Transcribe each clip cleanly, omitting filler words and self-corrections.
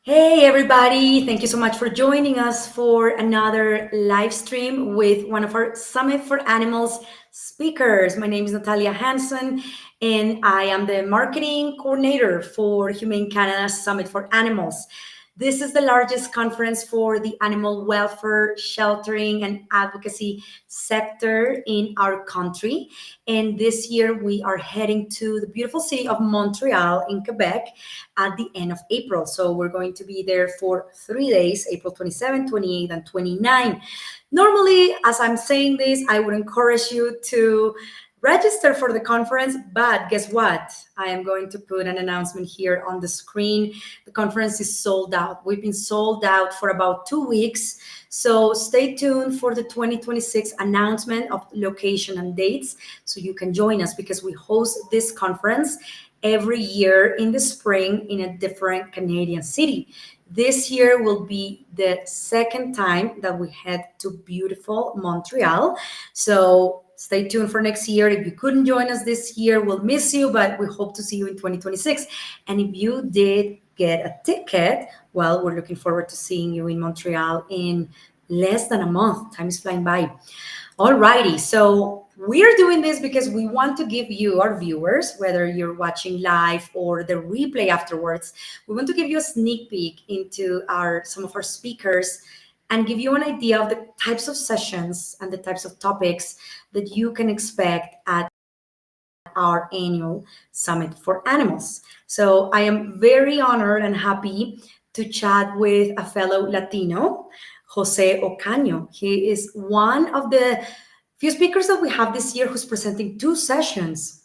Hey, everybody. Thank you so much for joining us for another live stream with one of our Summit for Animals speakers. My name is Natalia Hansen, and I am the marketing coordinator for Humane Canada Summit for Animals. This is the largest conference for the animal welfare, sheltering, and advocacy sector in our country. And this year we are heading to the beautiful city of Montreal in Quebec at the end of April. So we're going to be there for 3 days, April 27, 28, and 29. Normally, as I'm saying this, I would encourage you to register for the conference, but guess what? I am going to put an announcement here on the screen. The conference is sold out. We've been sold out for about 2 weeks. So stay tuned for the 2026 announcement of location and dates so you can join us because we host this conference every year in the spring in a different Canadian city. This year will be the second time that we head to beautiful Montreal. So stay tuned for next year. If you couldn't join us this year, we'll miss you, but we hope to see you in 2026. And if you did get a ticket, well, we're looking forward to seeing you in Montreal in less than a month. Time is flying by. Alrighty, so we're doing this because we want to give you, our viewers, whether you're watching live or the replay afterwards, we want to give you a sneak peek into some of our speakers and give you an idea of the types of sessions and the types of topics that you can expect at our annual Summit for Animals. So I am very honored and happy to chat with a fellow Latino, José Ocaño. He is one of the few speakers that we have this year who's presenting two sessions.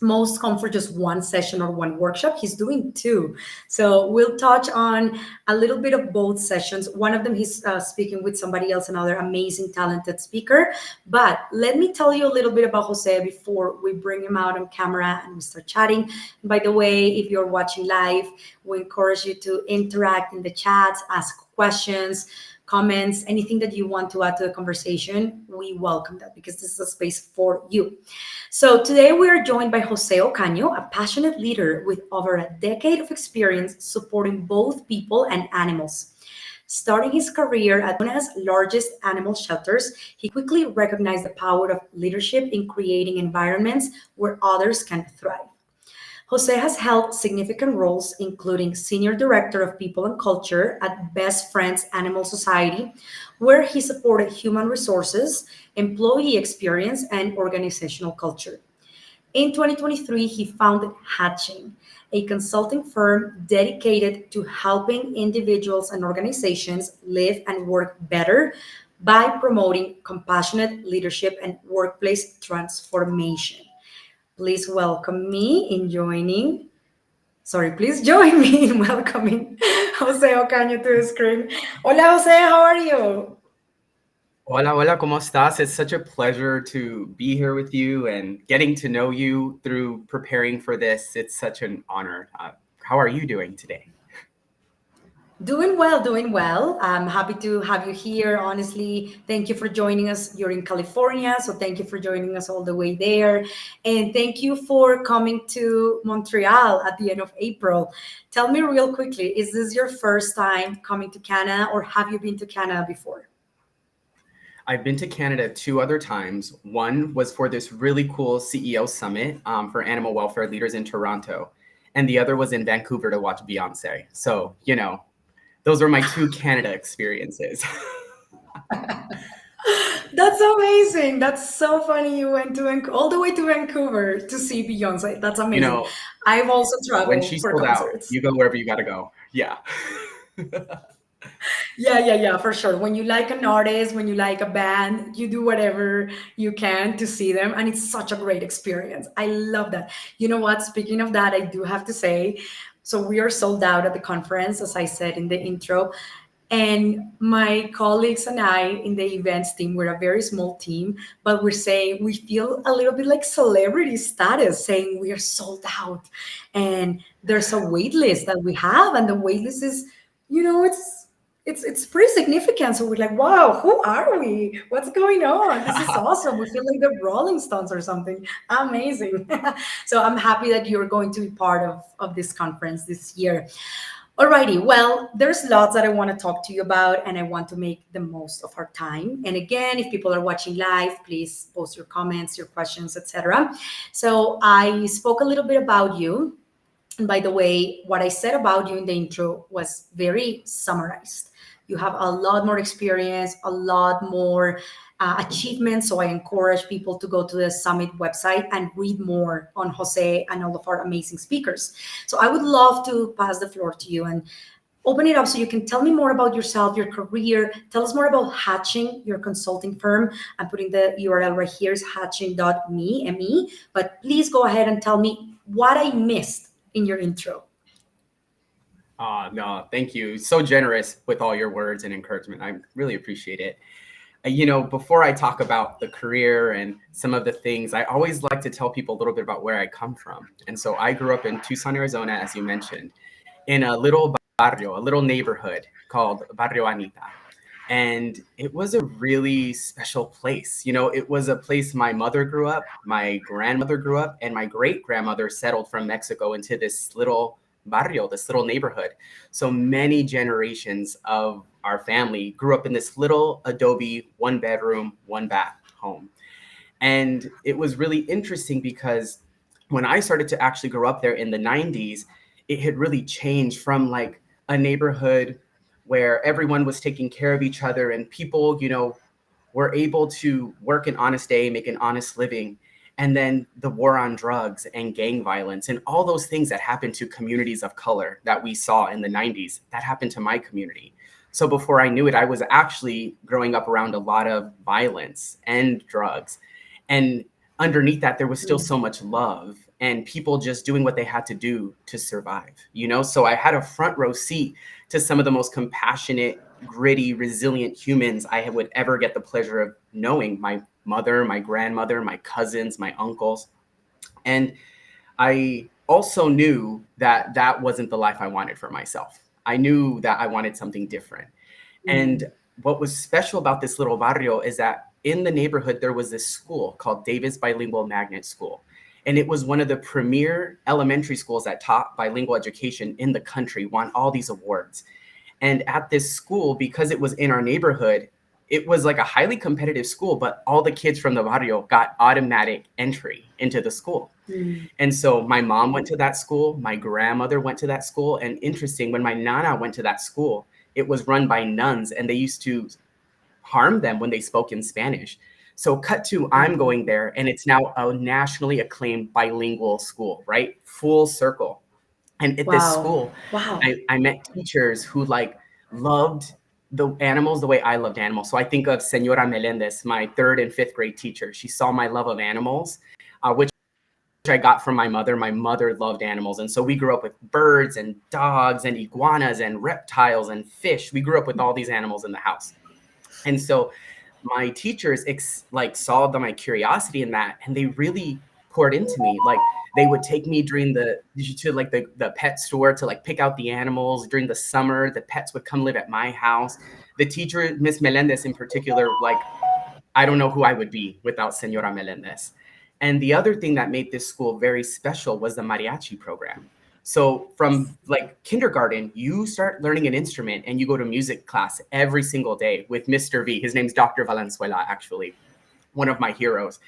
Most come for just one session or one workshop. He's doing two. So we'll touch on a little bit of both sessions. One of them he's speaking with somebody else, another amazing, talented speaker. But let me tell you a little bit about Jose before we bring him out on camera and we start chatting. And by the way, if you're watching live, we encourage you to interact in the chats, ask questions, comments, anything that you want to add to the conversation, we welcome that because this is a space for you. So today we are joined by José Ocaño, a passionate leader with over a decade of experience supporting both people and animals. Starting his career at one of the largest animal shelters, he quickly recognized the power of leadership in creating environments where others can thrive. Jose has held significant roles, including Senior Director of People and Culture at Best Friends Animal Society, where he supported human resources, employee experience, and organizational culture. In 2023, he founded Hatching, a consulting firm dedicated to helping individuals and organizations live and work better by promoting compassionate leadership and workplace transformation. Please welcome me in joining. Sorry, please join me in welcoming Jose Ocaño to the screen. Hola, Jose, how are you? Hola, hola, ¿cómo estás? It's such a pleasure to be here with you and getting to know you through preparing for this. It's such an honor. How are you doing today? Doing well, doing well. I'm happy to have you here. Honestly, thank you for joining us. You're in California, so thank you for joining us all the way there. And thank you for coming to Montreal at the end of April. Tell me real quickly, is this your first time coming to Canada or have you been to Canada before? I've been to Canada 2 other times. One was for this really cool CEO summit for animal welfare leaders in Toronto, and the other was in Vancouver to watch Beyonce. So, those are my two Canada experiences. That's amazing. That's so funny. You went to all the way to Vancouver to see Beyonce. That's You amazing. know, I've also when traveled she's for sold out, concerts. you go wherever you got to go. Yeah. Yeah, for sure. When you like an artist, when you like a band, you do whatever you can to see them. And it's such a great experience. I love that. You know what? Speaking of that, I do have to say, so we are sold out at the conference, as I said in the intro. And my colleagues and I in the events team, we're a very small team, but we're saying we feel a little bit like celebrity status, saying we are sold out. And there's a wait list that we have, and the wait list is, it's pretty significant. So we're like, wow, who are we? What's going on? This is awesome. We feel like the Rolling Stones or something. Amazing. So I'm happy that you're going to be part of this conference this year. Alrighty, well, there's lots that I want to talk to you about, and I want to make the most of our time. And again, if people are watching live, please post your comments, your questions, etc. So I spoke a little bit about you. And by the way, what I said about you in the intro was very summarized. You have a lot more experience, a lot more achievements. So I encourage people to go to the summit website and read more on Jose and all of our amazing speakers. So I would love to pass the floor to you and open it up so you can tell me more about yourself, your career. Tell us more about Hatching, your consulting firm. I'm putting the URL right here is hatching.me, M-E. But please go ahead and tell me what I missed in your intro. No, thank you. So generous with all your words and encouragement. I really appreciate it. You know, before I talk about the career and some of the things, I always like to tell people a little bit about where I come from. And so I grew up in Tucson, Arizona, as you mentioned, in a little barrio, a little neighborhood called Barrio Anita. And it was a really special place. You know, it was a place my mother grew up, my grandmother grew up, and my great grandmother settled from Mexico into this little barrio, this little neighborhood. So many generations of our family grew up in this little adobe, one bedroom, one bath home. And it was really interesting because when I started to actually grow up there in the 90s, it had really changed from like a neighborhood where everyone was taking care of each other and people, you know, were able to work an honest day, make an honest living. And then the war on drugs and gang violence and all those things that happened to communities of color that we saw in the 90s, that happened to my community. So before I knew it, I was actually growing up around a lot of violence and drugs. And underneath that, there was still so much love and people just doing what they had to do to survive, you know? So I had a front row seat to some of the most compassionate, gritty, resilient humans I would ever get the pleasure of knowing. My mother, my grandmother, my cousins, my uncles. And I also knew that that wasn't the life I wanted for myself. I knew that I wanted something different. And what was special about this little barrio is that in the neighborhood, there was this school called Davis Bilingual Magnet School. And it was one of the premier elementary schools that taught bilingual education in the country, won all these awards. And at this school, because it was in our neighborhood, it was like a highly competitive school, but all the kids from the barrio got automatic entry into the school. And so my mom went to that school, my grandmother went to that school. And interesting, when my nana went to that school, it was run by nuns and they used to harm them when they spoke in Spanish. So cut to I'm going there and it's now a nationally acclaimed bilingual school, right? Full circle. And at this Wow. school, Wow. I met teachers who like loved the animals the way I loved animals. So I think of Senora Melendez, my third and fifth grade teacher. She saw my love of animals, which I got from my mother. My mother loved animals. And so we grew up with birds and dogs and iguanas and reptiles and fish. We grew up with all these animals in the house. And so my teachers like saw my curiosity in that and they really poured into me. Like they would take me during to like the pet store to like pick out the animals. During the summer, the pets would come live at my house. The teacher, Miss Melendez in particular, like I don't know who I would be without Senora Melendez. And the other thing that made this school very special was the mariachi program. So from like kindergarten, you start learning an instrument and you go to music class every single day with Mr. V. His name's Dr. Valenzuela, actually, one of my heroes.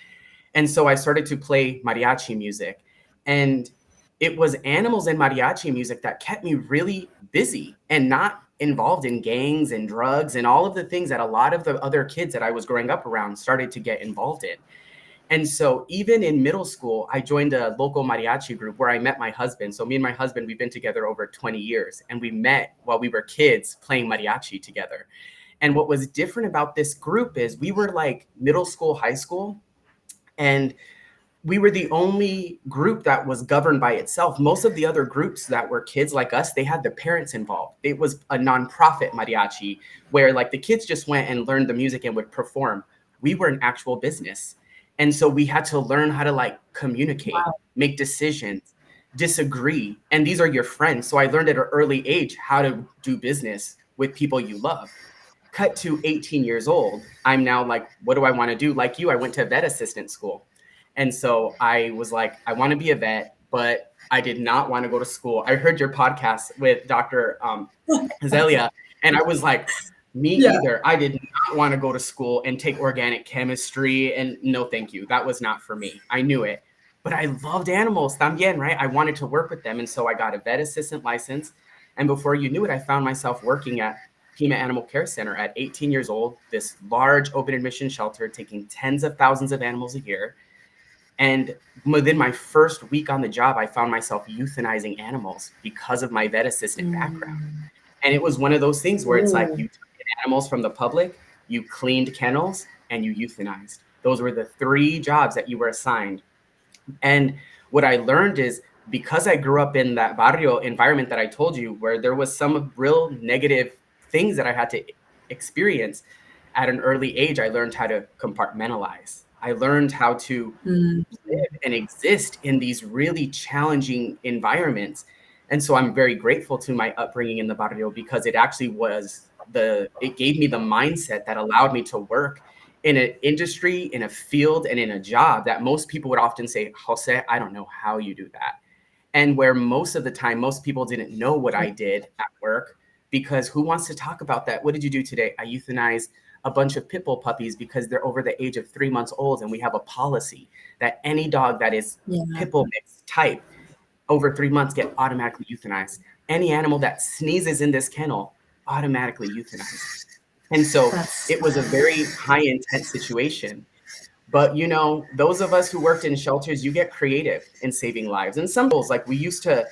And so I started to play mariachi music. And it was animals and mariachi music that kept me really busy and not involved in gangs and drugs and all of the things that a lot of the other kids that I was growing up around started to get involved in. And so even in middle school, I joined a local mariachi group where I met my husband. So me and my husband, we've been together over 20 years and we met while we were kids playing mariachi together. And what was different about this group is we were like middle school, high school, and we were the only group that was governed by itself. Most of the other groups that were kids like us, they had the parents involved. It was a nonprofit mariachi where like the kids just went and learned the music and would perform. We were an actual business. And so we had to learn how to like communicate, make decisions, disagree. And these are your friends. So I learned at an early age how to do business with people you love. Cut to 18 years old. I'm now like, what do I want to do? Like you, I went to vet assistant school. And so I was like, I want to be a vet, but I did not want to go to school. I heard your podcast with Dr. Zelia, and I was like, me Yeah. either. I did not want to go to school and take organic chemistry, and no, thank you. That was not for me. I knew it. But I loved animals también, right? I wanted to work with them. And so I got a vet assistant license. And before you knew it, I found myself working at Pima Animal Care Center at 18 years old, this large open admission shelter taking tens of thousands of animals a year. And within my first week on the job, I found myself euthanizing animals because of my vet assistant background. Mm. And it was one of those things where it's like Ooh. you took in animals from the public, you cleaned kennels, and you euthanized. Those were the 3 jobs that you were assigned. And what I learned is because I grew up in that barrio environment that I told you, where there was some real negative things that I had to experience at an early age, I learned how to compartmentalize. I learned how to Mm. live and exist in these really challenging environments. And so I'm very grateful to my upbringing in the barrio because it gave me the mindset that allowed me to work in an industry, in a field, and in a job that most people would often say, Jose, I don't know how you do that. And where most of the time, most people didn't know what I did at work because who wants to talk about that? What did you do today? I euthanized a bunch of pit bull puppies because they're over the age of 3 months old. And we have a policy that any dog that is Yeah. pit bull mix type over 3 months get automatically euthanized. Any animal that sneezes in this kennel, automatically euthanized. And so That's it was a very high intense situation. But those of us who worked in shelters, you get creative in saving lives. And some goals, like we used to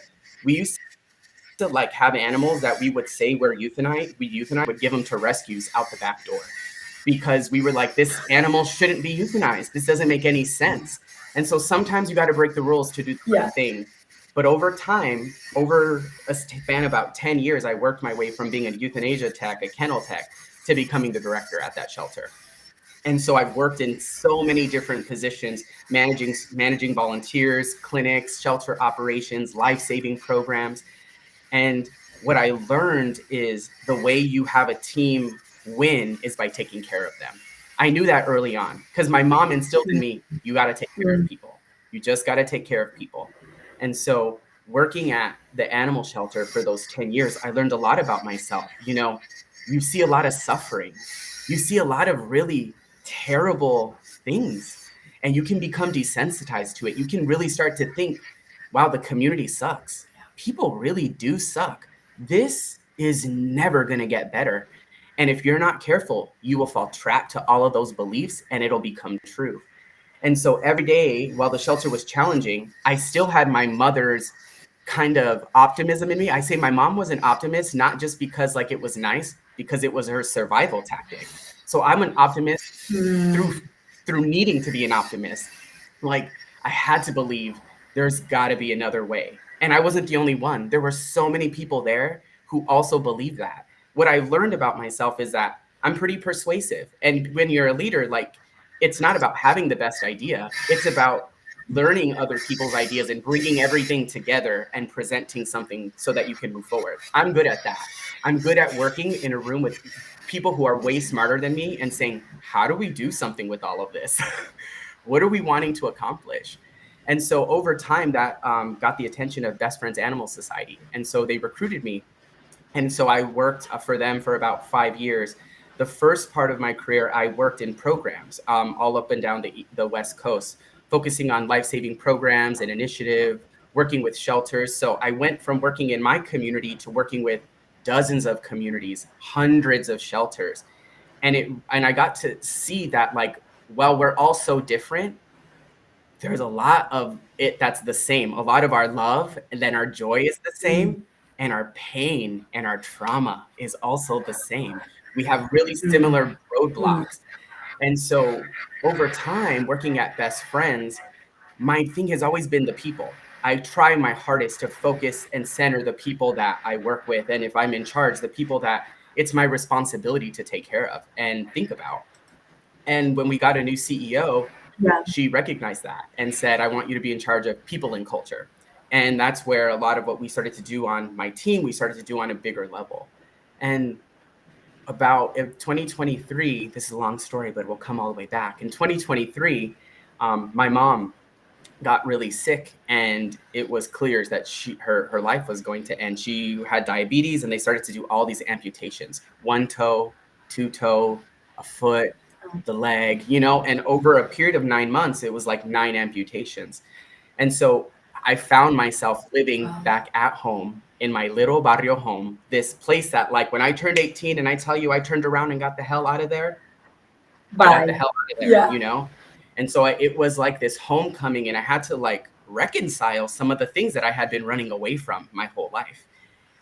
like have animals that we would say we euthanize, would give them to rescues out the back door because we were like, this animal shouldn't be euthanized. This doesn't make any sense. And so sometimes you got to break the rules to do the yeah. right thing. But over time, over a span of about 10 years, I worked my way from being a euthanasia tech, a kennel tech, to becoming the director at that shelter. And so I've worked in so many different positions, managing volunteers, clinics, shelter operations, life-saving programs. And what I learned is the way you have a team win is by taking care of them. I knew that early on because my mom instilled in me, you got to take care of Mm. people. You just got to take care of people. And so working at the animal shelter for those 10 years, I learned a lot about myself. You see a lot of suffering. You see a lot of really terrible things and you can become desensitized to it. You can really start to think, wow, the community sucks. People really do suck. This is never going to get better. And if you're not careful, you will fall trapped to all of those beliefs and it'll become true. And so every day while the shelter was challenging, I still had my mother's kind of optimism in me. I say my mom was an optimist, not just because like it was nice, because it was her survival tactic. So I'm an optimist through Mm. through needing to be an optimist. Like I had to believe there's got to be another way. And I wasn't the only one. There were so many people there who also believed that. What I learned about myself is that I'm pretty persuasive. And when you're a leader, like it's not about having the best idea. It's about learning other people's ideas and bringing everything together and presenting something so that you can move forward. I'm good at that. I'm good at working in a room with people who are way smarter than me and saying, how do we do something with all of this? What are we wanting to accomplish? And so over time, that got the attention of Best Friends Animal Society. And so they recruited me. And so I worked for them for about 5 years. The first part of my career, I worked in programs all up and down the West Coast, focusing on life-saving programs and initiative, working with shelters. So I went from working in my community to working with dozens of communities, hundreds of shelters. And I got to see that like, well, we're all so different, there's a lot of it that's the same. A lot of our love and then our joy is the Mm. same, and our pain and our trauma is also the same. We have really Mm. similar Mm. roadblocks. And so over time, working at Best Friends, my thing has always been the people. I try my hardest to focus and center the people that I work with. And if I'm in charge, the people that it's my responsibility to take care of and think about. And when we got a new CEO, Yeah. she recognized that and said, I want you to be in charge of people and culture. And that's where a lot of what we started to do on my team, we started to do on a bigger level. And about in 2023, this is a long story, but we'll come all the way back. In 2023, my mom got really sick, and it was clear that her life was going to end. She had diabetes, and they started to do all these amputations: one toe, two toe, a foot, the leg, and over a period of 9 months, it was like 9 amputations. And so I found myself living Wow. back at home in my little barrio home, this place that, like, when I turned 18 and I tell you I turned around and got the hell out of there, I got the Bye. hell out of there, Yeah. And so it was like this homecoming, and I had to like reconcile some of the things that I had been running away from my whole life.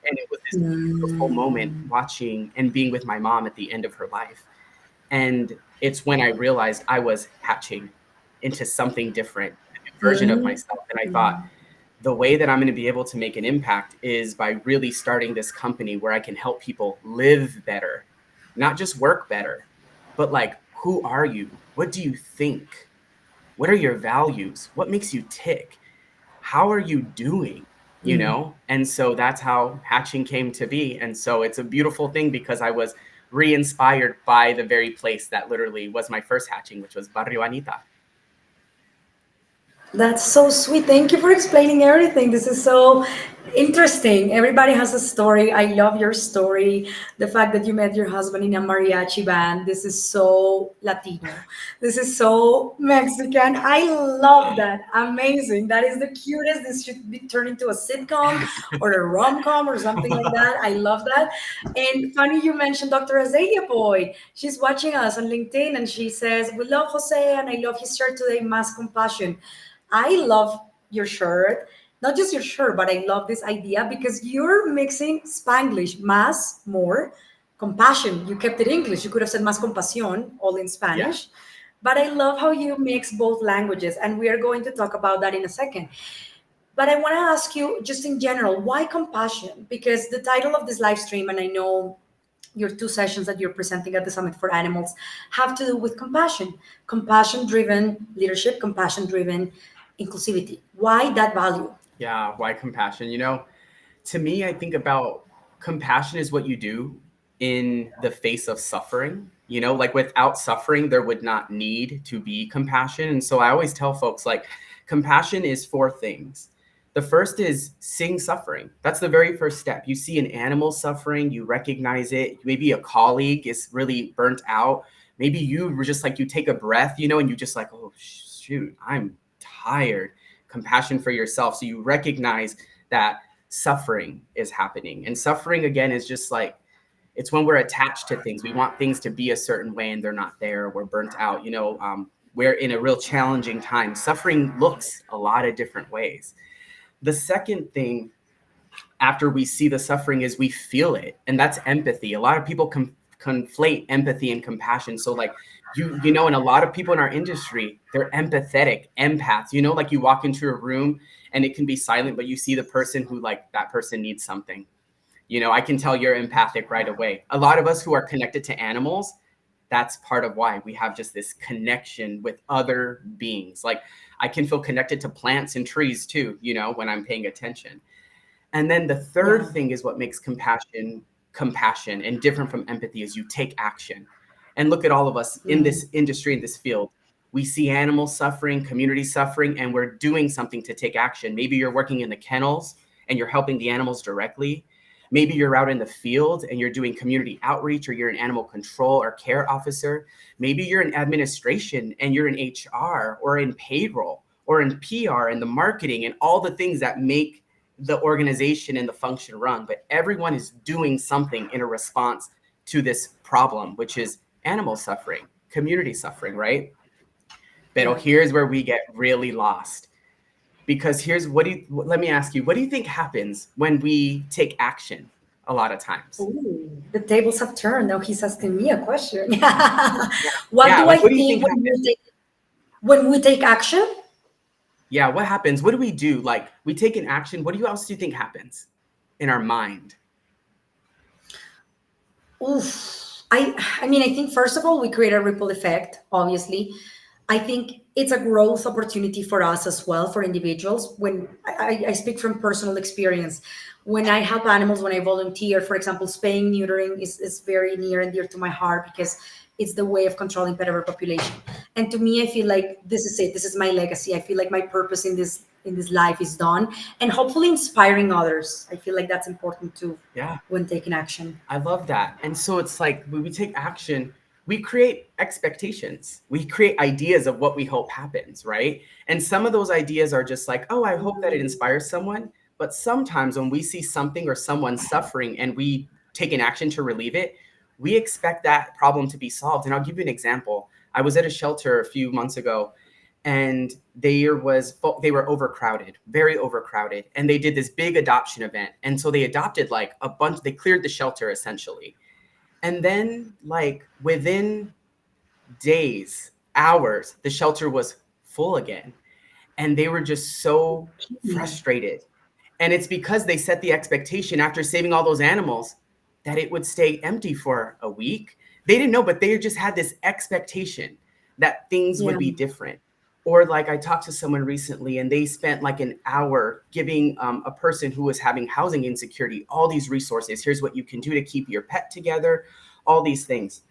And it was this beautiful moment Mm. watching and being with my mom at the end of her life. And it's when I realized I was hatching into something different, a new version of Mm. myself. And I thought, the way that I'm going to be able to make an impact is by really starting this company where I can help people live better, not just work better, but like, who are you? What do you think? What are your values? What makes you tick? How are you doing? Mm. And so that's how hatching came to be. And so it's a beautiful thing because I was re-inspired by the very place that literally was my first hatching, which was Barrio Anita. That's so sweet. Thank you for explaining everything. This is so interesting. Everybody has a story. I love your story. The fact that you met your husband in a mariachi band. This is so Latino. This is so Mexican. I love that. Amazing. That is the cutest. This should be turned into a sitcom or a rom com or something like that. I love that. And funny you mentioned Dr. Azalea Boy. She's watching us on LinkedIn and she says, "We love Jose and I love his shirt today, Mass Compassion." I love your shirt, not just your shirt, but I love this idea because you're mixing Spanglish, más, more, compassion. You kept it English. You could have said más compasión, all in Yeah. Spanish. But I love how you mix both languages, and we are going to talk about that in a second. But I want to ask you, just in general, why compassion? Because the title of this live stream, and I know your two sessions that you're presenting at the Summit for Animals have to do with compassion, compassion driven leadership, compassion driven inclusivity. Why that value? Yeah. Why compassion? To me, I think about compassion is what you do in the face of suffering. Like, without suffering, there would not need to be compassion. And so I always tell folks, like, compassion is four things. The first is seeing suffering. That's the very first step. You see an animal suffering, you recognize it. Maybe a colleague is really burnt out. Maybe you were just like, you take a breath, and you just like, oh, shoot, I'm tired. Compassion for yourself. So you recognize that suffering is happening. And suffering, again, is just like, it's when we're attached to things. We want things to be a certain way and they're not there. We're burnt out. We're in a real challenging time. Suffering looks a lot of different ways. The second thing after we see the suffering is we feel it, and that's empathy. A lot of people conflate empathy and compassion. So, like, and a lot of people in our industry, they're empathetic empaths. Like, you walk into a room and it can be silent, but you see the person who, like, that person needs something. I can tell you're empathic right away. A lot of us who are connected to animals, that's part of why we have just this connection with other beings. Like, I can feel connected to plants and trees too, when I'm paying attention. And then the third Yeah. thing is what makes compassion and different from empathy is you take action. And look at all of us in Mm. this industry, in this field. We see animals suffering, community suffering, and we're doing something to take action. Maybe you're working in the kennels and you're helping the animals directly. Maybe you're out in the field and you're doing community outreach, or you're an animal control or care officer. Maybe you're in administration and you're in HR or in payroll or in PR and the marketing and all the things that make the organization and the function run. But everyone is doing something in a response to this problem, which is animal suffering, community suffering, right? But Yeah. here's where we get really lost. Because let me ask you, what do you think happens when we take action a lot of times? Ooh, the tables have turned. Now he's asking me a question. Yeah. What Yeah, do I like, what do you think think when happens? when we take action? Yeah, what happens? What do we do? Like, we take an action. What else do you think happens in our mind? Oof. I mean, I think first of all, we create a ripple effect, obviously. I think it's a growth opportunity for us as well, for individuals. When I speak from personal experience, when I help animals, when I volunteer, for example, spaying, neutering is very near and dear to my heart because it's the way of controlling pet overpopulation. And to me, I feel like this is it. This is my legacy. I feel like my purpose in this life is done, and hopefully inspiring others. I feel like that's important too Yeah. when taking action. I love that. And so it's like when we take action, we create expectations. We create ideas of what we hope happens, right? And some of those ideas are just like, oh, I hope that it inspires someone. But sometimes when we see something or someone suffering and we take an action to relieve it, we expect that problem to be solved. And I'll give you an example. I was at a shelter a few months ago, and they were overcrowded, very overcrowded, and they did this big adoption event. And so they adopted like a bunch. They cleared the shelter essentially, and then like within days, hours, the shelter was full again, and they were just so frustrated. And it's because they set the expectation after saving all those animals that it would stay empty for a week. They didn't know, but they just had this expectation that things would Yeah. be different. Or like I talked to someone recently and they spent like an hour giving a person who was having housing insecurity all these resources. Here's what you can do to keep your pet together, all these things.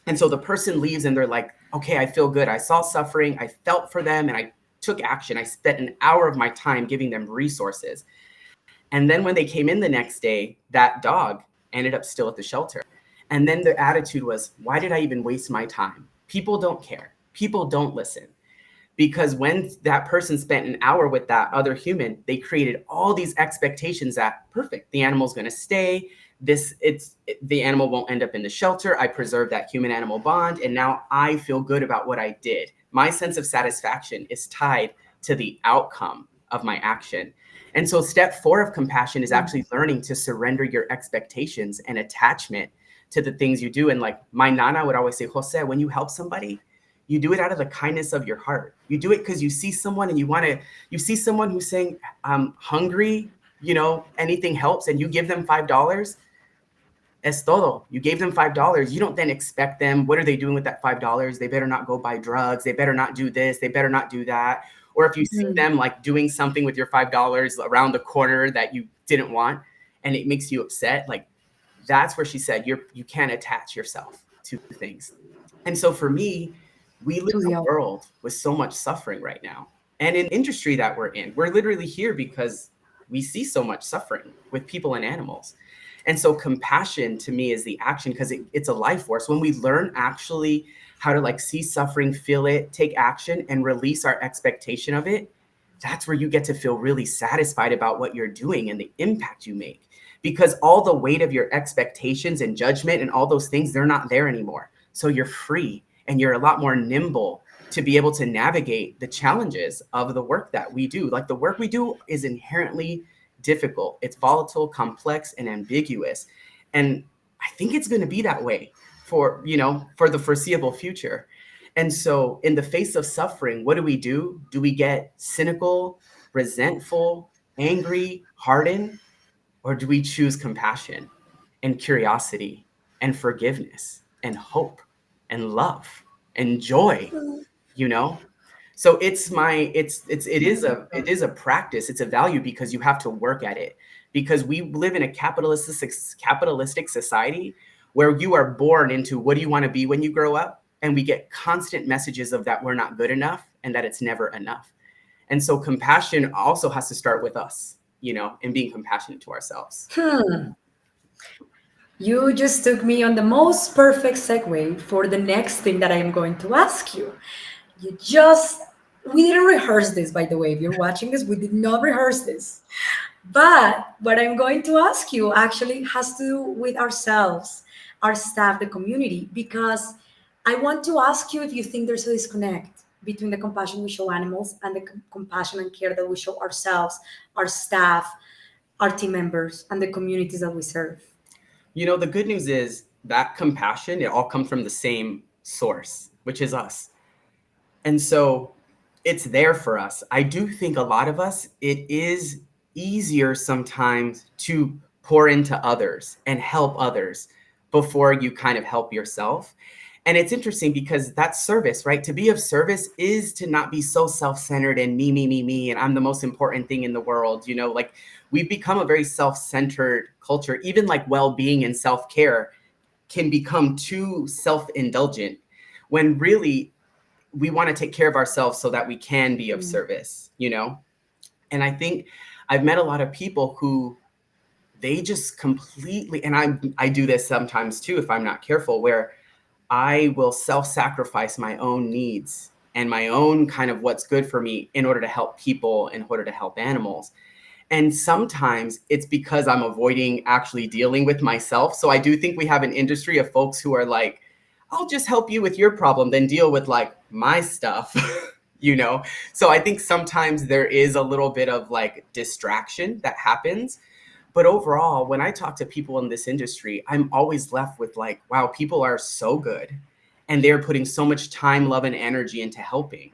And so the person leaves and they're like, okay, I feel good. I saw suffering. I felt for them and I took action. I spent an hour of my time giving them resources. And then when they came in the next day, that dog ended up still at the shelter. And then the attitude was, why did I even waste my time? People don't care. People don't listen. Because when that person spent an hour with that other human, they created all these expectations that perfect, the animal's going to stay. The animal won't end up in the shelter. I preserved that human animal bond. And now I feel good about what I did. My sense of satisfaction is tied to the outcome of my action. And so step 4 of compassion is actually learning to surrender your expectations and attachment to the things you do. And like my nana would always say, Jose, when you help somebody, you do it out of the kindness of your heart. You do it because you see someone and you see someone who's saying, I'm hungry, anything helps, and you give them $5. Es todo. You gave them $5. You don't then expect them, what are they doing with that $5? They better not go buy drugs. They better not do this. They better not do that. Or if you see them like doing something with your $5 around the corner that you didn't want and it makes you upset, like that's where she said, you can't attach yourself to things. And so for me, we live To in the a world with so much suffering right now. And in the industry that we're literally here because we see so much suffering with people and animals. And so compassion to me is the action because it's a life force. When we learn actually how to like see suffering, feel it, take action and release our expectation of it, that's where you get to feel really satisfied about what you're doing and the impact you make. Because all the weight of your expectations and judgment and all those things, they're not there anymore. So you're free and you're a lot more nimble to be able to navigate the challenges of the work that we do. Like the work we do is inherently difficult. It's volatile, complex, and ambiguous. And I think it's going to be that way for the foreseeable future. And so in the face of suffering, what do? Do we get cynical, resentful, angry, hardened? Or do we choose compassion and curiosity and forgiveness and hope and love and joy, you know? So it is a practice, it's a value because you have to work at it. Because we live in a capitalistic society where you are born into what do you want to be when you grow up? And we get constant messages of that we're not good enough and that it's never enough. And so compassion also has to start with us, and being compassionate to ourselves. You just took me on the most perfect segue for the next thing that I'm going to ask you. You just, we didn't rehearse this, by the way. If you're watching this, we did not rehearse this. But what I'm going to ask you actually has to do with ourselves, our staff, the community, because I want to ask you if you think there's a disconnect between the compassion we show animals and the compassion and care that we show ourselves, our staff, our team members, and the communities that we serve. The good news is that compassion, it all comes from the same source, which is us. And so it's there for us. I do think a lot of us, it is easier sometimes to pour into others and help others before you kind of help yourself. And it's interesting because that's service, right? To be of service is to not be so self-centered and me, and I'm the most important thing in the world. Like we've become a very self-centered culture, even like well-being and self-care can become too self-indulgent when really we want to take care of ourselves so that we can be of service, you know? And I think I've met a lot of people who they just completely, and I do this sometimes too, if I'm not careful, where I will self-sacrifice my own needs and my own kind of what's good for me in order to help people, in order to help animals. And sometimes it's because I'm avoiding actually dealing with myself. So I do think we have an industry of folks who are like, I'll just help you with your problem, then deal with like my stuff, you know? So I think sometimes there is a little bit of like distraction that happens. But overall, when I talk to people in this industry, I'm always left with like, wow, people are so good and they're putting so much time, love, and energy into helping.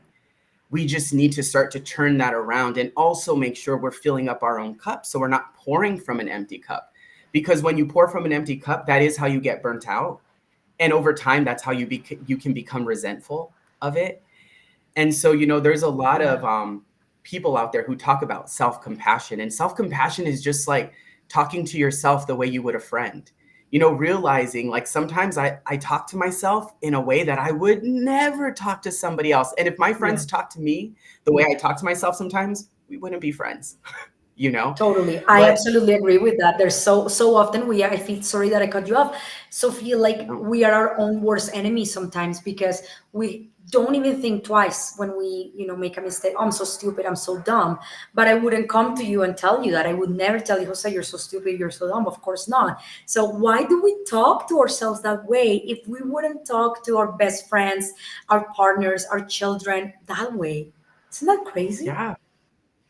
We just need to start to turn that around and also make sure we're filling up our own cup so we're not pouring from an empty cup. Because when you pour from an empty cup, that is how you get burnt out. And over time, that's how you can become resentful of it. And so, you know, there's a lot of people out there who talk about self-compassion, and self-compassion is just like talking to yourself the way you would a friend. You know, realizing like sometimes I talk to myself in a way that I would never talk to somebody else. And if my Yeah. friends talk to me the way I talk to myself sometimes, we wouldn't be friends, you know? Totally. I But absolutely agree with that. There's so often I feel sorry that I cut you off. So feel like no, we are our own worst enemy sometimes because we don't even think twice when we, make a mistake. Oh, I'm so stupid. I'm so dumb. But I wouldn't come to you and tell you that. I would never tell you, Jose, you're so stupid. You're so dumb. Of course not. So why do we talk to ourselves that way if we wouldn't talk to our best friends, our partners, our children that way? Isn't that crazy? yeah.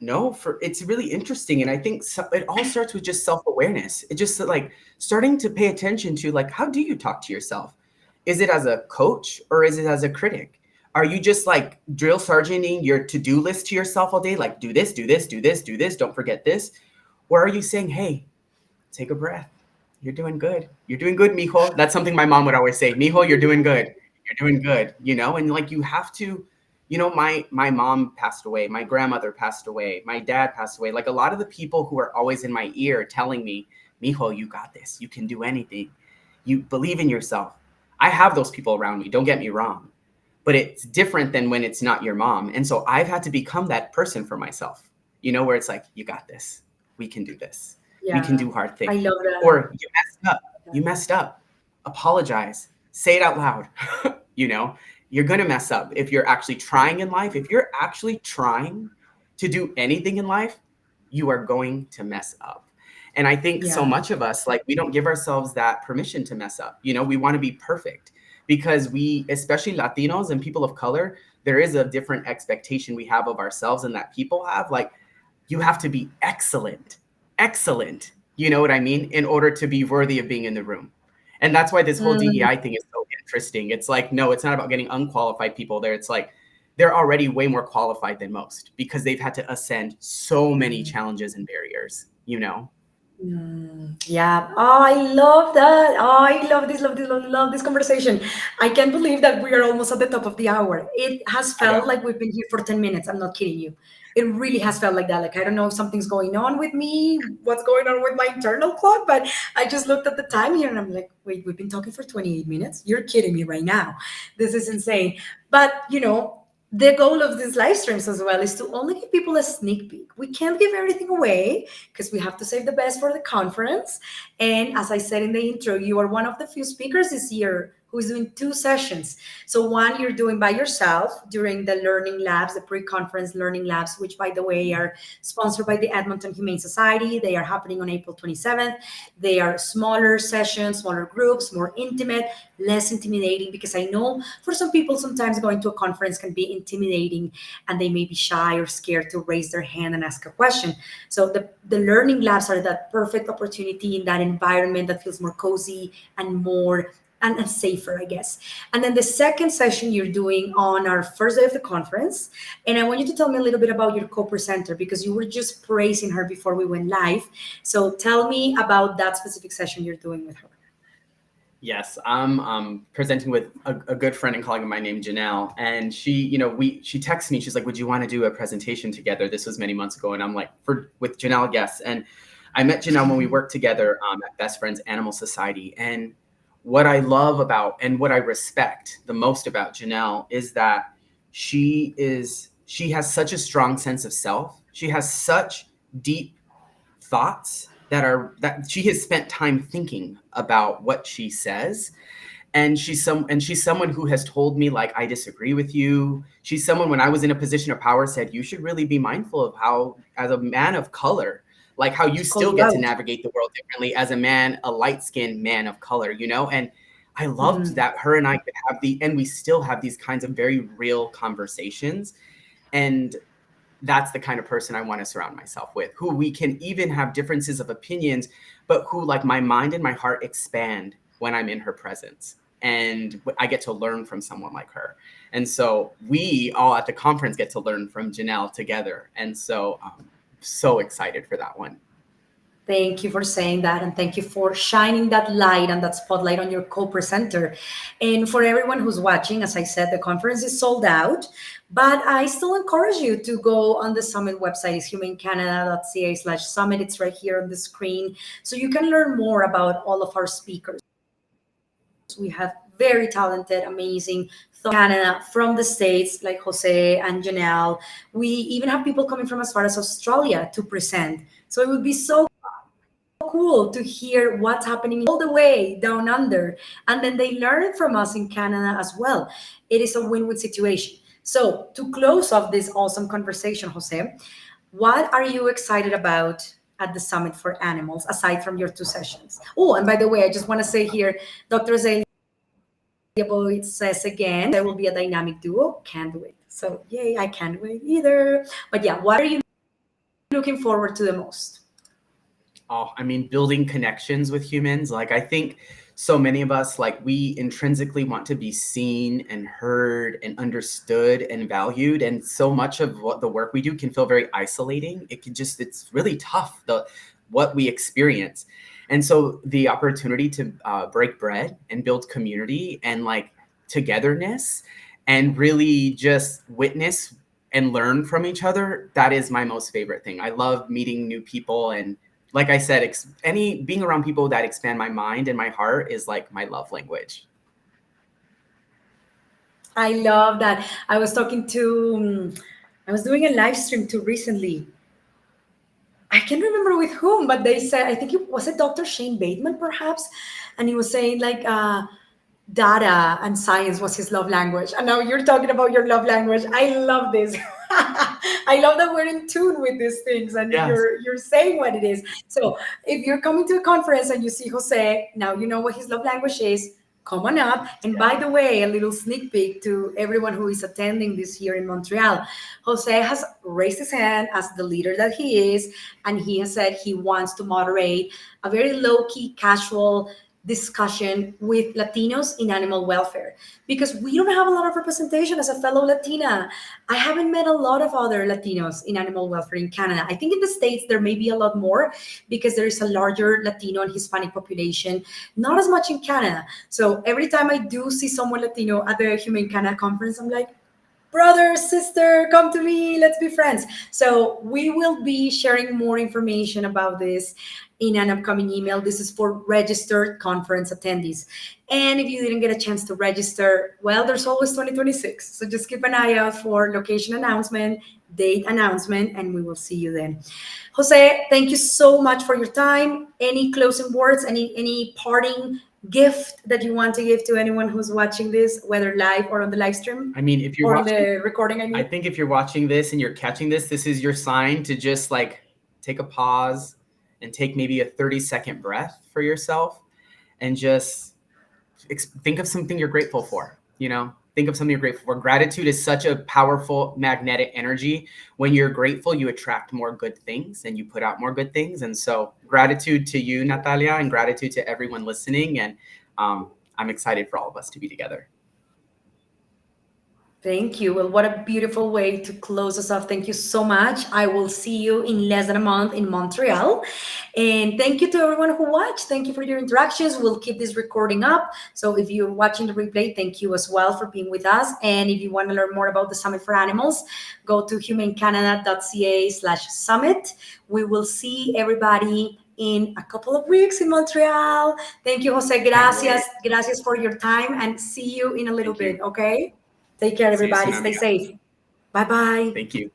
No, for it's really interesting, and I think it all starts with just self-awareness. It just like starting to pay attention to like how do you talk to yourself? Is it as a coach or is it as a critic? Are you just like drill sergeanting your to-do list to yourself all day, like do this, do this, do this, do this, don't forget this? Or are you saying, hey, take a breath. You're doing good. You're doing good, mijo. That's something my mom would always say, mijo, you're doing good. You're doing good, you know? And like you have to, you know, my mom passed away, my grandmother passed away, my dad passed away. Like a lot of the people who are always in my ear telling me, mijo, you got this. You can do anything. You believe in yourself. I have those people around me, don't get me wrong. But it's different than when it's not your mom. And so I've had to become that person for myself, you know, where it's like, you got this. We can do this. We can Yeah, do hard I things. love that. Or you messed up. You messed up. Apologize. Say it out loud. You know, you're going to mess up if you're actually trying in life. If you're actually trying to do anything in life, you are going to mess up. And I think so Yeah. much of us, like, we don't give ourselves that permission to mess up. You know, we want to be perfect because we, especially Latinos and people of color, there is a different expectation we have of ourselves and that people have. Like, you have to be excellent, excellent. You know what I mean? In order to be worthy of being in the room. And that's why this whole Mm, DEI thing is so interesting. It's like, no, it's not about getting unqualified people there. It's like they're already way more qualified than most because they've had to ascend so many challenges and barriers, you know? yeah. Oh, I love that. Oh, I love this conversation. I can't believe that we are almost at the top of the hour. It has I felt know. like we've been here for 10 minutes. I'm not kidding you. It really has felt like that. Like, I don't know if something's going on with me, what's going on with my internal clock, but I just looked at the time here and I'm like, wait, we've been talking for 28 minutes? You're kidding me right now. This is insane. But, the goal of these live streams as well is to only give people a sneak peek. We can't give everything away because we have to save the best for the conference. And as I said in the intro, you are one of the few speakers this year who is doing two sessions. So one you're doing by yourself during the learning labs, the pre-conference learning labs, which by the way are sponsored by the Edmonton Humane Society. They are happening on April 27th. They are smaller sessions, smaller groups, more intimate, less intimidating, because I know for some people sometimes going to a conference can be intimidating and they may be shy or scared to raise their hand and ask a question. So the learning labs are that perfect opportunity in that environment that feels more cozy and more and safer, I guess. And then the second session you're doing on our first day of the conference. And I want you to tell me a little bit about your co-presenter because you were just praising her before we went live. So tell me about that specific session you're doing with her. Yes, I'm presenting with a good friend and colleague of mine named Janelle, and she, you know, she texted me. She's like, "Would you want to do a presentation together?" This was many months ago, and I'm like, "For with Janelle, yes." And I met Janelle when we worked together at Best Friends Animal Society, and what I love about and what I respect the most about Janelle is that she has such a strong sense of self. She has such deep thoughts that she has spent time thinking about what she says, and she's someone who has told me, like, I disagree with you. She's someone, when I was in a position of power, said you should really be mindful of how, as a man of color, like how you She called still you get to out. navigate the world differently as a man, a light-skinned man of color, and I loved Mhm. that her and I could have and we still have these kinds of very real conversations. And that's the kind of person I want to surround myself with, who we can even have differences of opinions, but who, like, my mind and my heart expand when I'm in her presence. And I get to learn from someone like her. And so we all at the conference get to learn from Janelle together. And so I'm so excited for that one. Thank you for saying that, and thank you for shining that light and that spotlight on your co-presenter. And for everyone who's watching, as I said, the conference is sold out, but I still encourage you to go on the summit website. It's humanecanada.ca/summit. It's right here on the screen, so you can learn more about all of our speakers. We have very talented, amazing Canada from the States, like Jose and Janelle. We even have people coming from as far as Australia to present. So it would be so cool to hear what's happening all the way down under. And then they learn from us in Canada as well. It is a win-win situation. So to close off this awesome conversation, Jose, what are you excited about at the Summit for Animals, aside from your two sessions? Oh, and by the way, I just want to say here, Dr. Zelia Boyd says again, there will be a dynamic duo. Can't wait. So yay, I can't wait either. But yeah, what are you looking forward to the most? Oh, I mean, building connections with humans. Like, I think so many of us, like, we intrinsically want to be seen and heard and understood and valued. And so much of what the work we do can feel very isolating. It's really tough, what we experience. And so the opportunity to break bread and build community and, like, togetherness and really just witness and learn from each other, that is my most favorite thing. I love meeting new people, and like I said, being around people that expand my mind and my heart is like my love language. I love that. I was doing a live stream too recently. I can't remember with whom, but they said, I think it was Dr. Shane Bateman, perhaps. And he was saying, like, data and science was his love language. And now you're talking about your love language. I love this. I love that we're in tune with these things and Yes. you're saying what it is. So if you're coming to a conference and you see Jose, now you know what his love language is. Come on up. And by the way, a little sneak peek to everyone who is attending this year in Montreal. Jose has raised his hand as the leader that he is, and he has said he wants to moderate a very low key, casual discussion with Latinos in animal welfare, because we don't have a lot of representation as a fellow Latina. I haven't met a lot of other Latinos in animal welfare in Canada. I think in the States there may be a lot more because there is a larger Latino and Hispanic population, not as much in Canada. So every time I do see someone Latino at the Humane Canada conference, I'm like, brother, sister, come to me, let's be friends. So we will be sharing more information about this in an upcoming email. This is for registered conference attendees. And if you didn't get a chance to register, well, there's always 2026. So just keep an eye out for location announcement, date announcement, and we will see you then. Jose, thank you so much for your time. Any closing words, any parting gift that you want to give to anyone who's watching this, whether live or on the live stream? I mean, if you're Or on watching, the recording, I I mean. think if you're watching this and you're catching this is your sign to just, like, take a pause and take maybe a 30-second breath for yourself and just think of something you're grateful for. Think of something you're grateful for. Gratitude is such a powerful magnetic energy. When you're grateful, you attract more good things and you put out more good things. And so gratitude to you, Natalia, and gratitude to everyone listening. And I'm excited for all of us to be together. Thank you. Well, what a beautiful way to close us off. Thank you so much. I will see you in less than a month in Montreal. And thank you to everyone who watched. Thank you for your interactions. We'll keep this recording up. So if you're watching the replay, thank you as well for being with us. And if you want to learn more about the Summit for Animals, go to humanecanada.ca/summit. We will see everybody in a couple of weeks in Montreal. Thank you, Jose. Can't Gracias. wait. Gracias for your time, and see you in a little Thank you. bit, okay? Take care, See you everybody. soon, Stay amiga. safe. Bye bye. Thank you.